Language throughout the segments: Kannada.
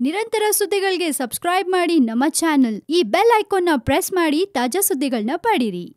ನಿರಂತರ ಸುದ್ದಿಗಳಿಗೆ ಸಬ್ಸ್ಕ್ರೈಬ್ ಮಾಡಿ ನಮ್ಮ ಚಾನೆಲ್. ಈ ಬೆಲ್ ಐಕಾನ್ ನ ಪ್ರೆಸ್ ಮಾಡಿ ತಾಜಾ ಸುದ್ದಿಗಳನ್ನ ಪಡೀರಿ.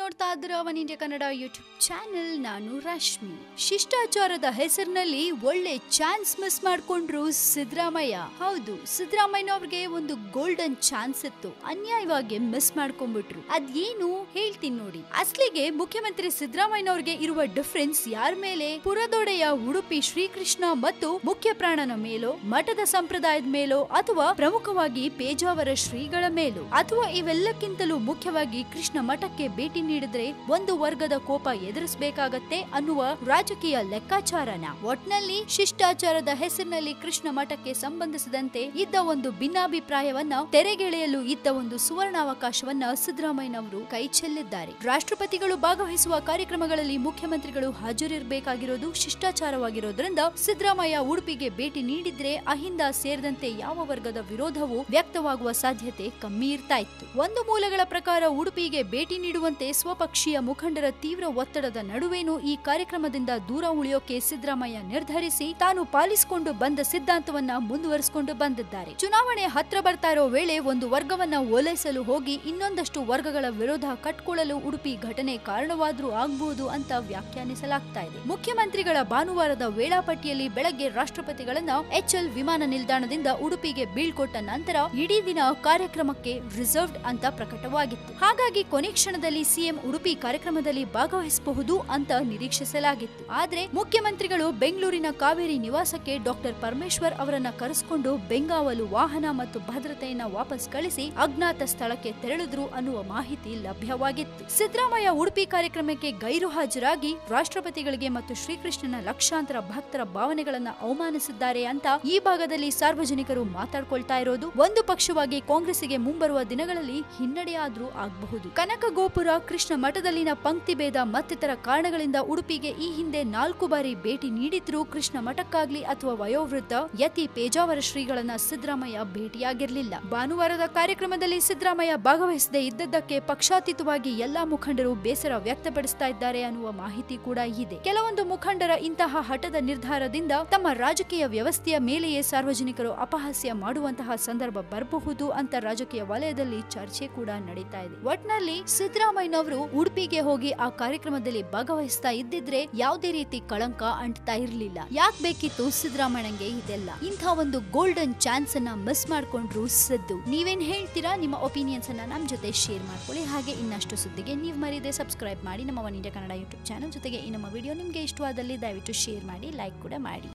ನೋಡ್ತಾ ಇದ್ದೀರಾ one India Kannada YouTube channel. ನಾನು ರಶ್ಮಿ. ಶಿಷ್ಟಾಚಾರದ ಹೆಸರಿನಲ್ಲಿ ಒಳ್ಳೆ ಚಾನ್ಸ್ ಮಿಸ್ ಮಾಡ್ಕೊಂಡ್ರು ಸಿದ್ದರಾಮಯ್ಯ. ಹೌದು, ಸಿದ್ದರಾಮಯ್ಯ ಅವ್ರಿಗೆ ಒಂದು ಗೋಲ್ಡನ್ ಚಾನ್ಸ್ ಇತ್ತು, ಅನ್ಯಾಯವಾಗಿ ಮಿಸ್ ಮಾಡ್ಕೊಂಡ್ಬಿಟ್ರು. ಅದೇನು ಹೇಳ್ತೀನಿ ನೋಡಿ. ಅಸ್ಲಿಗೆ ಮುಖ್ಯಮಂತ್ರಿ ಸಿದ್ದರಾಮಯ್ಯ ಅವ್ರಿಗೆ ಇರುವ ಡಿಫರೆನ್ಸ್ ಯಾರ ಮೇಲೆ? ಪುರದೊಡೆಯ ಉಡುಪಿ ಶ್ರೀಕೃಷ್ಣ ಮತ್ತು ಮುಖ್ಯ ಪ್ರಾಣನ ಮೇಲೋ, ಮಠದ ಸಂಪ್ರದಾಯದ ಮೇಲೋ, ಅಥವಾ ಪ್ರಮುಖವಾಗಿ ಪೇಜಾವರ ಶ್ರೀಗಳ ಮೇಲೋ, ಅಥವಾ ಇವೆಲ್ಲಕ್ಕಿಂತಲೂ ಮುಖ್ಯವಾಗಿ ಕೃಷ್ಣ ಮಠಕ್ಕೆ ಭೇಟಿ ನೀಡಿದ್ರೆ ಒಂದು ವರ್ಗದ ಕೋಪ ಎದುರಿಸಬೇಕಾಗತ್ತೆ ಅನ್ನುವ ರಾಜಕೀಯ ಲೆಕ್ಕಾಚಾರನ. ಒಟ್ನಲ್ಲಿ ಶಿಷ್ಟಾಚಾರದ ಹೆಸರಿನಲ್ಲಿ ಕೃಷ್ಣ ಮಠಕ್ಕೆ ಸಂಬಂಧಿಸಿದಂತೆ ಇದ್ದ ಒಂದು ಭಿನ್ನಾಭಿಪ್ರಾಯವನ್ನ ತೆರೆಗೆಳೆಯಲು ಇದ್ದ ಒಂದು ಸುವರ್ಣಾವಕಾಶವನ್ನ ಸಿದ್ದರಾಮಯ್ಯನವರು ಕೈ ಚೆಲ್ಲಿದ್ದಾರೆ. ರಾಷ್ಟ್ರಪತಿಗಳು ಭಾಗವಹಿಸುವ ಕಾರ್ಯಕ್ರಮಗಳಲ್ಲಿ ಮುಖ್ಯಮಂತ್ರಿಗಳು ಹಾಜರಿರಬೇಕಾಗಿರೋದು ಶಿಷ್ಟಾಚಾರವಾಗಿರೋದ್ರಿಂದ ಸಿದ್ದರಾಮಯ್ಯ ಉಡುಪಿಗೆ ಭೇಟಿ ನೀಡಿದ್ರೆ ಅಹಿಂದ ಸೇರಿದಂತೆ ಯಾವ ವರ್ಗದ ವಿರೋಧವೂ ವ್ಯಕ್ತವಾಗುವ ಸಾಧ್ಯತೆ ಕಮ್ಮಿ ಇರ್ತಾ ಇತ್ತು. ಒಂದು ಮೂಲಗಳ ಪ್ರಕಾರ ಉಡುಪಿಗೆ ಭೇಟಿ ನೀಡುವಂತೆ ಸ್ವಪಕ್ಷೀಯ ಮುಖಂಡರ ತೀವ್ರ ಒತ್ತಡದ ನಡುವೇನೂ ಈ ಕಾರ್ಯಕ್ರಮದಿಂದ ದೂರ ಉಳಿಯೋಕೆ ಸಿದ್ದರಾಮಯ್ಯ ನಿರ್ಧರಿಸಿ ತಾನು ಪಾಲಿಸಿಕೊಂಡು ಬಂದ ಸಿದ್ಧಾಂತವನ್ನ ಮುಂದುವರಿಸಿಕೊಂಡು ಬಂದಿದ್ದಾರೆ. ಚುನಾವಣೆ ಹತ್ರ ಬರ್ತಾ ಇರೋ ವೇಳೆ ಒಂದು ವರ್ಗವನ್ನ ಓಲೈಸಲು ಹೋಗಿ ಇನ್ನೊಂದಷ್ಟು ವರ್ಗಗಳ ವಿರೋಧ ಕಟ್ಕೊಳ್ಳಲು ಉಡುಪಿ ಘಟನೆ ಕಾರಣವಾದ್ರೂ ಆಗಬಹುದು ಅಂತ ವ್ಯಾಖ್ಯಾನಿಸಲಾಗ್ತಾ ಇದೆ. ಮುಖ್ಯಮಂತ್ರಿಗಳ ಭಾನುವಾರದ ವೇಳಾಪಟ್ಟಿಯಲ್ಲಿ ಬೆಳಗ್ಗೆ ರಾಷ್ಟ್ರಪತಿಗಳನ್ನ HL ವಿಮಾನ ನಿಲ್ದಾಣದಿಂದ ಉಡುಪಿಗೆ ಬೀಳ್ಕೊಟ್ಟ ನಂತರ ಇಡೀ ದಿನ ಕಾರ್ಯಕ್ರಮಕ್ಕೆ ರಿಸರ್ವ್ಡ್ ಅಂತ ಪ್ರಕಟವಾಗಿತ್ತು. ಹಾಗಾಗಿ ಕೊನೆ ಕ್ಷಣದಲ್ಲಿ ಸಿಎಂ ಉಡುಪಿ ಕಾರ್ಯಕ್ರಮದಲ್ಲಿ ಭಾಗವಹಿಸಬಹುದು ಅಂತ ನಿರೀಕ್ಷಿಸಲಾಗಿತ್ತು. ಆದ್ರೆ ಮುಖ್ಯಮಂತ್ರಿಗಳು ಬೆಂಗಳೂರಿನ ಕಾವೇರಿ ನಿವಾಸಕ್ಕೆ ಡಾಕ್ಟರ್ ಪರಮೇಶ್ವರ್ ಅವರನ್ನ ಕರೆಸಿಕೊಂಡು ಬೆಂಗಾವಲು ವಾಹನ ಮತ್ತು ಭದ್ರತೆಯನ್ನ ವಾಪಸ್ ಕಳಿಸಿ ಅಜ್ಞಾತ ಸ್ಥಳಕ್ಕೆ ತೆರಳಿದ್ರು ಅನ್ನುವ ಮಾಹಿತಿ ಲಭ್ಯವಾಗಿತ್ತು. ಸಿದ್ದರಾಮಯ್ಯ ಉಡುಪಿ ಕಾರ್ಯಕ್ರಮಕ್ಕೆ ಗೈರು ಹಾಜರಾಗಿ ರಾಷ್ಟ್ರಪತಿಗಳಿಗೆ ಮತ್ತು ಶ್ರೀಕೃಷ್ಣನ ಲಕ್ಷಾಂತರ ಭಕ್ತರ ಭಾವನೆಗಳನ್ನ ಅವಮಾನಿಸಿದ್ದಾರೆ ಅಂತ ಈ ಭಾಗದಲ್ಲಿ ಸಾರ್ವಜನಿಕರು ಮಾತಾಡ್ಕೊಳ್ತಾ ಇರೋದು ಒಂದು ಪಕ್ಷವಾಗಿ ಕಾಂಗ್ರೆಸ್ಗೆ ಮುಂಬರುವ ದಿನಗಳಲ್ಲಿ ಹಿನ್ನಡೆಯಾದ್ರೂ ಆಗಬಹುದು. ಕನಕ ಗೋಪುರ, ಕೃಷ್ಣ ಮಠದಲ್ಲಿನ ಪಂಕ್ತಿ ಭೇದ ಮತ್ತಿತರ ಕಾರಣಗಳಿಂದ ಉಡುಪಿಗೆ ಈ ಹಿಂದೆ 4 ಬಾರಿ ಭೇಟಿ ನೀಡಿದ್ರು ಕೃಷ್ಣ ಮಠಕ್ಕಾಗ್ಲಿ ಅಥವಾ ವಯೋವೃದ್ಧ ಯತಿ ಪೇಜಾವರ ಶ್ರೀಗಳನ್ನ ಸಿದ್ದರಾಮಯ್ಯ ಭೇಟಿಯಾಗಿರಲಿಲ್ಲ. ಭಾನುವಾರದ ಕಾರ್ಯಕ್ರಮದಲ್ಲಿ ಸಿದ್ದರಾಮಯ್ಯ ಭಾಗವಹಿಸದೇ ಇದ್ದದ್ದಕ್ಕೆ ಪಕ್ಷಾತೀತವಾಗಿ ಎಲ್ಲಾ ಮುಖಂಡರು ಬೇಸರ ವ್ಯಕ್ತಪಡಿಸ್ತಾ ಇದ್ದಾರೆ ಅನ್ನುವ ಮಾಹಿತಿ ಕೂಡ ಇದೆ. ಕೆಲವೊಂದು ಮುಖಂಡರ ಇಂತಹ ಹಠದ ನಿರ್ಧಾರದಿಂದ ತಮ್ಮ ರಾಜಕೀಯ ವ್ಯವಸ್ಥೆಯ ಮೇಲೆಯೇ ಸಾರ್ವಜನಿಕರು ಅಪಹಾಸ್ಯ ಮಾಡುವಂತಹ ಸಂದರ್ಭ ಬರಬಹುದು ಅಂತ ರಾಜಕೀಯ ವಲಯದಲ್ಲಿ ಚರ್ಚೆ ಕೂಡ ನಡೀತಾ ಇದೆ. ಒಟ್ನಲ್ಲಿ ಸಿದ್ದರಾಮಯ್ಯನವರು ಉಡುಪಿಗೆ ಹೋಗಿ ಆ ಕಾರ್ಯಕ್ರಮದಲ್ಲಿ ಭಾಗವಹಿಸ್ತಾ ಇದ್ದಿದ್ರೆ ಯಾವುದೇ ರೀತಿ ಕಳಂಕ ಅಂಟ್ತಾ ಇರಲಿಲ್ಲ. ಯಾಕೆ ಬೇಕಿತ್ತು ಸಿದ್ದರಾಮಯ್ಯಂಗೆ ಇದೆಲ್ಲ? ಇಂಥ ಒಂದು ಗೋಲ್ಡನ್ ಚಾನ್ಸ್ ಅನ್ನ ಮಿಸ್ ಮಾಡ್ಕೊಂಡ್ರು ಸಿದ್ದು. ನೀವೇನ್ ಹೇಳ್ತೀರಾ? ನಿಮ್ಮ ಒಪಿನಿಯನ್ಸ್ ಅನ್ನ ನಮ್ ಜೊತೆ ಶೇರ್ ಮಾಡ್ಕೊಳ್ಳಿ. ಹಾಗೆ ಇನ್ನಷ್ಟು ಸುದ್ದಿಗೆ ನೀವು ಮರೀದೆ ಸಬ್ಸ್ಕ್ರೈಬ್ ಮಾಡಿ ನಮ್ಮ one India Kannada YouTube channel. ಜೊತೆಗೆ ಈ ನಮ್ಮ ವಿಡಿಯೋ ನಿಮ್ಗೆ ಇಷ್ಟವಾದಲ್ಲಿ ದಯವಿಟ್ಟು ಶೇರ್ ಮಾಡಿ, ಲೈಕ್ ಕೂಡ ಮಾಡಿ.